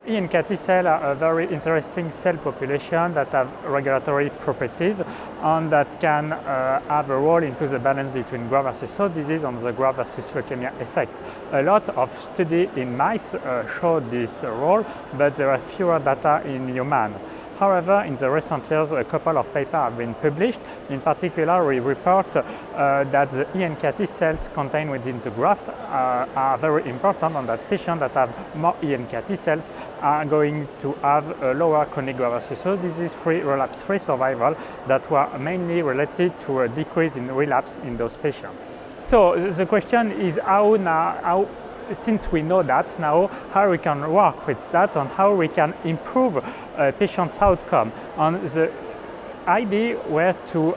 ENKT cells are a very interesting cell population that have regulatory properties and that can have a role into the balance between graft-versus-host disease and the graft-versus-leukemia effect. A lot of studies in mice show this role, but there are fewer data in humans. However, in the recent years, a couple of papers have been published. In particular, we report that the ENKT cells contained within the graft are very important, and that patients that have more ENKT cells are going to have a lower chronic graft-versus-host disease-free, relapse-free survival that were mainly related to a decrease in relapse in those patients. So the question is since we know that now, how we can work with that and how we can improve patients' outcome. And the idea were to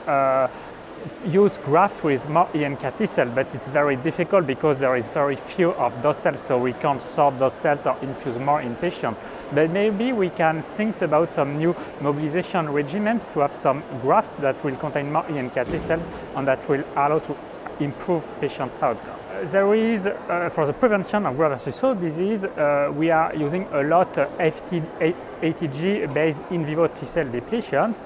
use graft with more ENKT cells, but it's very difficult because there is very few of those cells, so we can't sort those cells or infuse more in patients. But maybe we can think about some new mobilization regimens to have some graft that will contain more ENKT cells and that will allow to improve patients' outcome. There is, for the prevention of graft-versus-host disease, we are using a lot ATG-based in vivo T-cell depletions,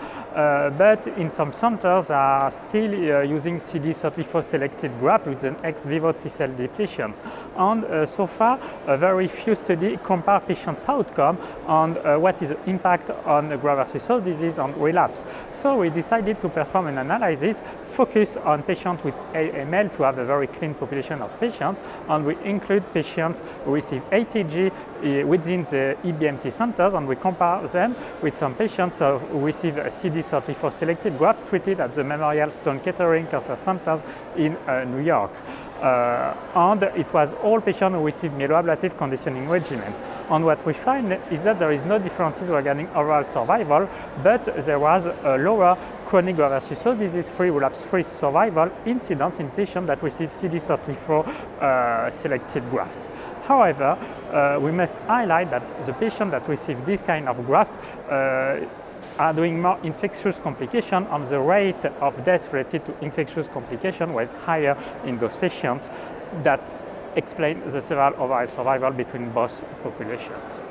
but in some centers are still using CD34 selected graft with an ex vivo T-cell depletions. And so far, very few studies compare patients' outcome and what is the impact on graft-versus-host disease and relapse. So we decided to perform an analysis focused on patients with AML to have a very clean population of patients, and we include patients who receive ATG within the EMBT centers, and we compare them with some patients who receive a CD34 selected graft treated at the Memorial Sloan Kettering Cancer Center in New York. And it was all patients who received myeloablative conditioning regimens. And what we find is that there is no differences regarding overall survival, but there was a lower chronic graft-versus-host disease-free, relapse-free survival incidence in patients that receive CD34 selected grafts. However, we must highlight that the patients that receive this kind of graft are doing more infectious complications, and the rate of death related to infectious complications was higher in those patients. That explains the several overall survival between both populations.